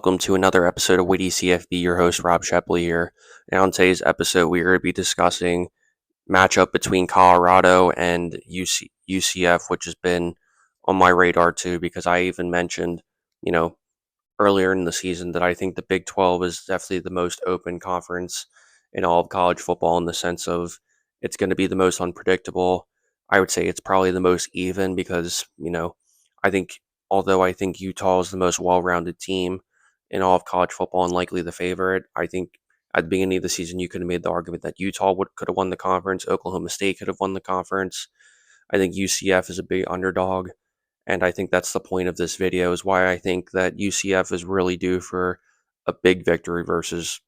Welcome to another episode of Witty CFB. Your host Rob Sheply here. Now, in today's episode, we are going to be discussing matchup between Colorado and UCF, which has been on my radar too, because I even mentioned, you know, earlier in the season that I think the Big 12 is definitely the most open conference in all of college football in the sense of it's going to be the most unpredictable. I would say it's probably the most even because, I think, although I think Utah is the most well rounded team in all of college football and likely the favorite, I think at the beginning of the season you could have made the argument that Utah could have won the conference, Oklahoma State could have won the conference. I think UCF is a big underdog. And I think that's the point of this video is why I think that UCF is really due for a big victory versus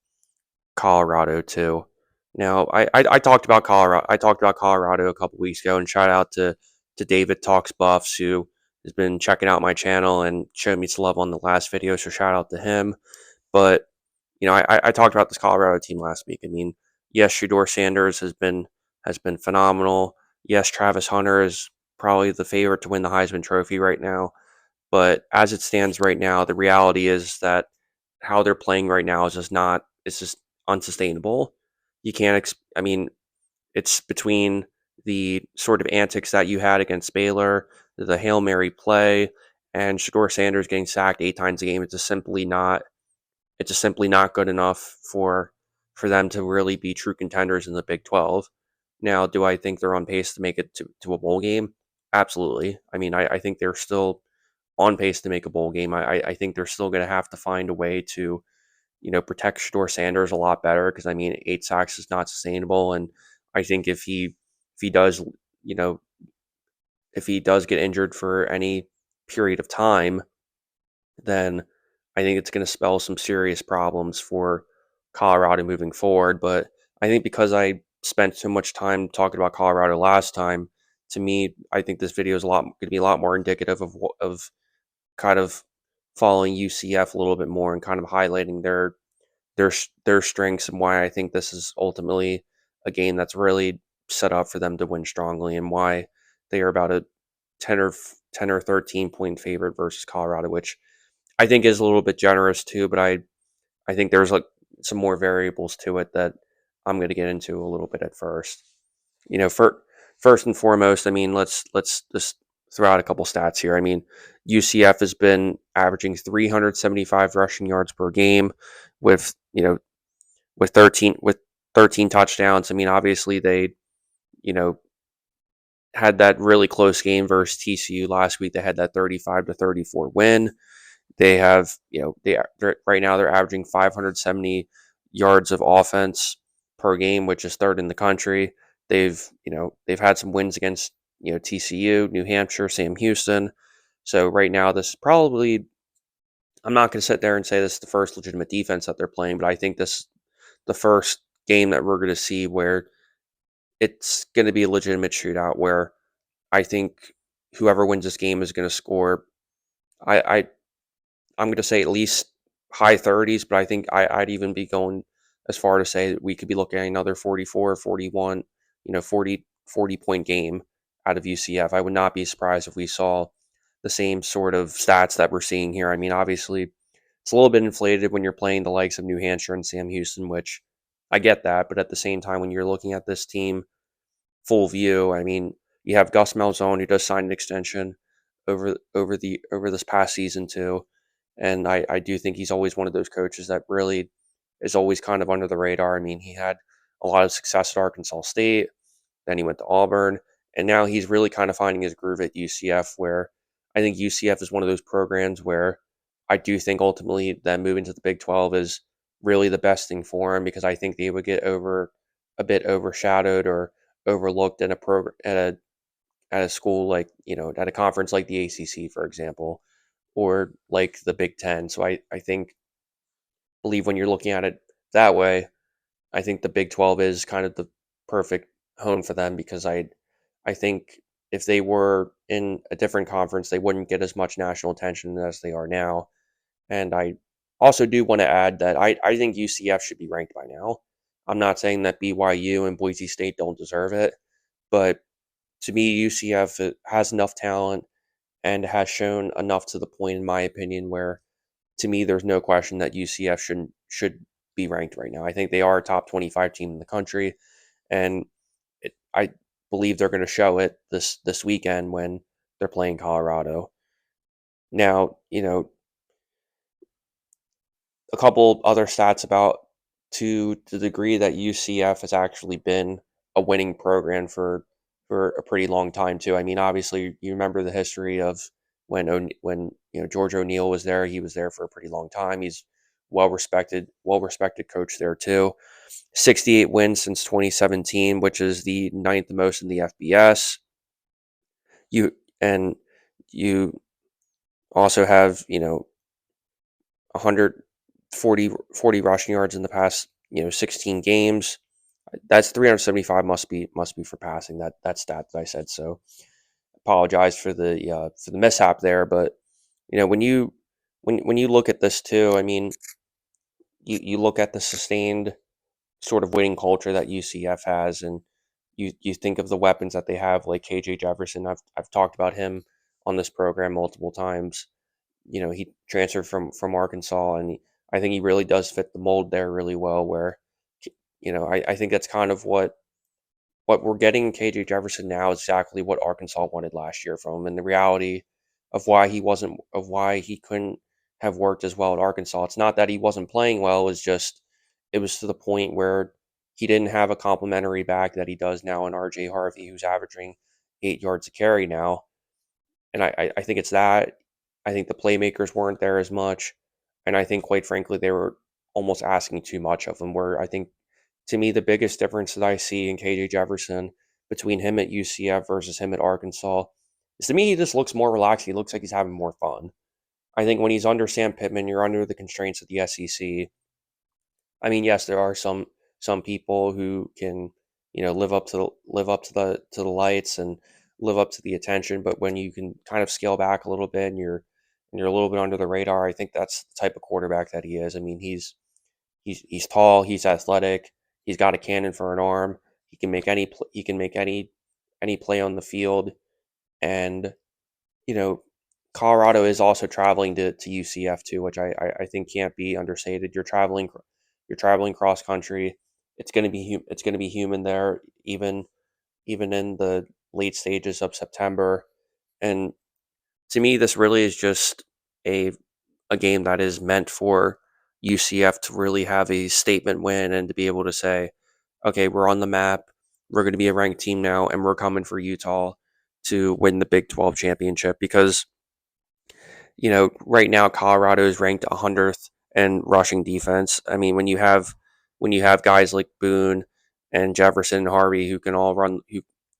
Colorado too. Now, I talked about Colorado. I talked about Colorado a couple weeks ago, and shout out to David Talks Buffs who has been checking out my channel and showing me some love on the last video. So shout out to him. But I talked about this Colorado team last week. I mean, yes, Shedeur Sanders has been phenomenal. Yes, Travis Hunter is probably the favorite to win the Heisman Trophy right now. But as it stands right now, the reality is that how they're playing right now is just not. It's just unsustainable. You can't. I mean, it's between the sort of antics that you had against Baylor, the Hail Mary play, and Shedeur Sanders getting sacked 8 times a game. It's just simply not good enough for them to really be true contenders in the Big 12. Now, do I think they're on pace to make it to a bowl game? Absolutely. I mean, I think they're still on pace to make a bowl game. I think they're still going to have to find a way to, protect Shedeur Sanders a lot better because I mean, 8 sacks is not sustainable, and I think if he does, you know, if he does get injured for any period of time, then I think it's going to spell some serious problems for Colorado moving forward. But I think because I spent so much time talking about Colorado last time, to me, I think this video is going to be a lot more indicative of kind of following UCF a little bit more and kind of highlighting their strengths and why I think this is ultimately a game that's really set up for them to win strongly and why they are about a 10 or 13 point favorite versus Colorado, which I think is a little bit generous too, but I think there's like some more variables to it that I'm going to get into a little bit at first. First and foremost, I mean, let's just throw out a couple stats here. I mean, UCF has been averaging 375 rushing yards per game with, with 13 touchdowns. I mean, obviously they, you know, had that really close game versus TCU last week. They had that 35-34 win. They have, right now they're averaging 570 yards of offense per game, which is third in the country. They've had some wins against, TCU, New Hampshire, Sam Houston. So right now, this is probably, I'm not going to sit there and say this is the first legitimate defense that they're playing, but I think this is the first game that we're going to see where it's going to be a legitimate shootout where I think whoever wins this game is going to score. I I'm going to say at least high 30s, but I think I'd even be going as far to say that we could be looking at another 44, 41, 40 point game out of UCF. I would not be surprised if we saw the same sort of stats that we're seeing here. I mean, obviously, it's a little bit inflated when you're playing the likes of New Hampshire and Sam Houston, which I get that. But at the same time, when you're looking at this team full view, I mean, you have Gus Malzahn who does sign an extension over this past season too. And I do think he's always one of those coaches that really is always kind of under the radar. I mean, he had a lot of success at Arkansas State, then he went to Auburn, and now he's really kind of finding his groove at UCF, where I think UCF is one of those programs where I do think ultimately that moving to the Big 12 is really the best thing for him because I think they would get a bit overshadowed or overlooked in a program at a school like, at a conference like the ACC, for example, or like the Big Ten. So believe when you're looking at it that way, I think the Big 12 is kind of the perfect home for them because I think if they were in a different conference, they wouldn't get as much national attention as they are now. And I also do want to add that I think UCF should be ranked by now. I'm not saying that BYU and Boise State don't deserve it, but to me, UCF has enough talent and has shown enough to the point, in my opinion, where to me, there's no question that UCF should be ranked right now. I think they are a top 25 team in the country, and I believe they're going to show it this weekend when they're playing Colorado. Now, a couple other stats about to the degree that UCF has actually been a winning program for a pretty long time too. I mean, obviously, you remember the history of when George O'Neill was there. He was there for a pretty long time. He's well respected coach there too. 68 wins since 2017, which is the ninth most in the FBS. You and you also have 140 rushing yards in the past 16 games. That's 375 must be for passing that stat that I said. So apologize for the mishap there, but when you look at this too, I mean you look at the sustained sort of winning culture that UCF has, and you think of the weapons that they have, like KJ Jefferson. I've talked about him on this program multiple times. He transferred from Arkansas, and I think he really does fit the mold there really well. Where I think that's kind of what we're getting in KJ Jefferson now is exactly what Arkansas wanted last year from him, and the reality of why he couldn't have worked as well at Arkansas. It's not that he wasn't playing well; it was to the point where he didn't have a complimentary back that he does now in RJ Harvey, who's averaging 8 yards a carry now, and I think it's that. I think the playmakers weren't there as much, and I think quite frankly they were almost asking too much of him. Where I think to me, the biggest difference that I see in KJ Jefferson between him at UCF versus him at Arkansas is, to me, he just looks more relaxed. He looks like he's having more fun. I think when he's under Sam Pittman, you're under the constraints of the SEC. I mean, yes, there are some people who can, live up to the lights and live up to the attention, but when you can kind of scale back a little bit and you're a little bit under the radar, I think that's the type of quarterback that he is. I mean, he's tall, he's athletic, he's got a cannon for an arm. He can make any play on the field, and you know Colorado is also traveling to UCF too, which I think can't be understated. You're traveling cross country. It's going to be humid there, even in the late stages of September. And to me, this really is just a a game that is meant for UCF to really have a statement win and to be able to say, okay, we're on the map. We're going to be a ranked team now, and we're coming for Utah to win the Big 12 championship. Because right now Colorado is ranked 100th in rushing defense. I mean, when you have guys like Boone and Jefferson and Harvey who can all run,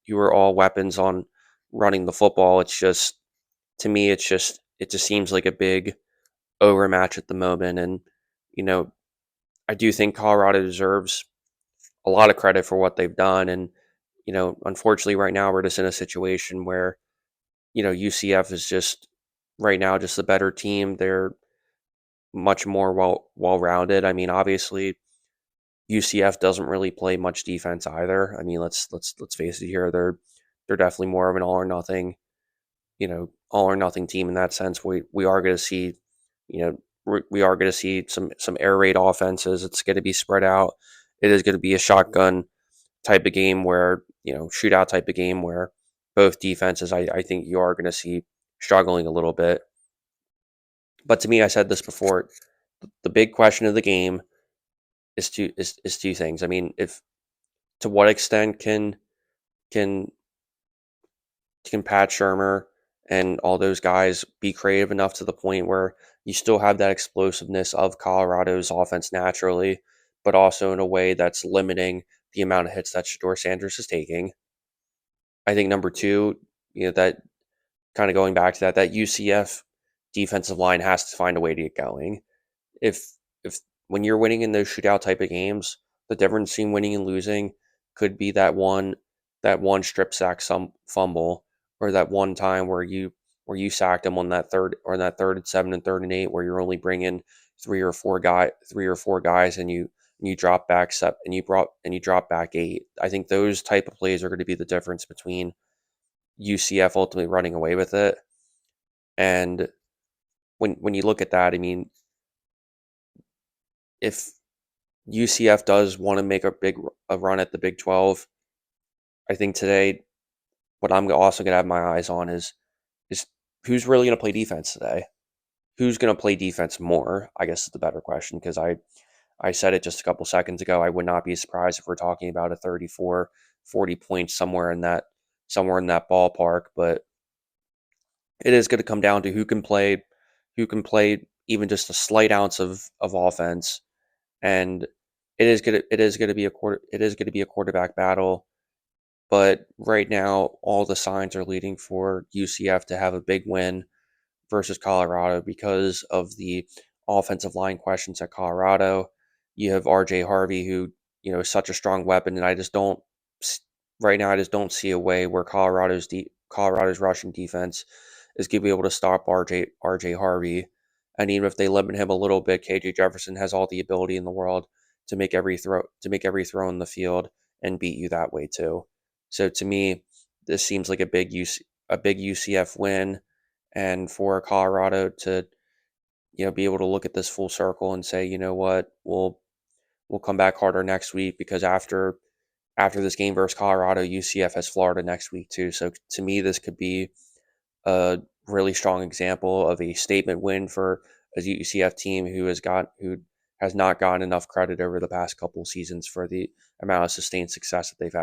who are all weapons on running the football, it's just, to me, it just seems like a big overmatch at the moment. And you know, I do think Colorado deserves a lot of credit for what they've done. And unfortunately, right now we're just in a situation where UCF is just right now just the better team. They're much more well rounded. I mean, obviously, UCF doesn't really play much defense either. I mean, let's face it here. They're definitely more of an all or nothing team in that sense. We are going to see, we are going to see some air raid offenses. It's going to be spread out. It is going to be a shotgun type of game where shootout type of game where both defenses, I think you are going to see struggling a little bit. But to me, I said this before, the big question of the game is two things. I mean, if to what extent can Pat Shermer and all those guys be creative enough to the point where you still have that explosiveness of Colorado's offense naturally, but also in a way that's limiting the amount of hits that Shedeur Sanders is taking. I think number two, that kind of going back to that UCF defensive line has to find a way to get going. If when you're winning in those shootout type of games, the difference between winning and losing could be that one strip sack, some fumble, or that one time where you sacked them on that third and 7 and third and 8, where you're only bringing three or four guys, and you drop back and you drop back 8. I think those type of plays are going to be the difference between UCF ultimately running away with it. And when you look at that, I mean, if UCF does want to make a run at the Big 12, I think today what I'm also going to have my eyes on is who's really going to play defense today. Who's going to play defense more? I guess is the better question, because I said it just a couple seconds ago. I would not be surprised if we're talking about a 34, 40 points somewhere in that ballpark. But it is going to come down to who can play even just a slight ounce of offense, and it is going to be a quarterback battle. But right now, all the signs are leading for UCF to have a big win versus Colorado because of the offensive line questions at Colorado. You have RJ Harvey, who is such a strong weapon, and right now I just don't see a way where Colorado's rushing defense is going to be able to stop RJ Harvey. And even if they limit him a little bit, KJ Jefferson has all the ability in the world to make every throw in the field and beat you that way too. So to me, this seems like a big UCF win, and for Colorado to be able to look at this full circle and say, you know what, we'll come back harder next week, because after this game versus Colorado, UCF has Florida next week too. So to me, this could be a really strong example of a statement win for a UCF team who has not gotten enough credit over the past couple seasons for the amount of sustained success that they've had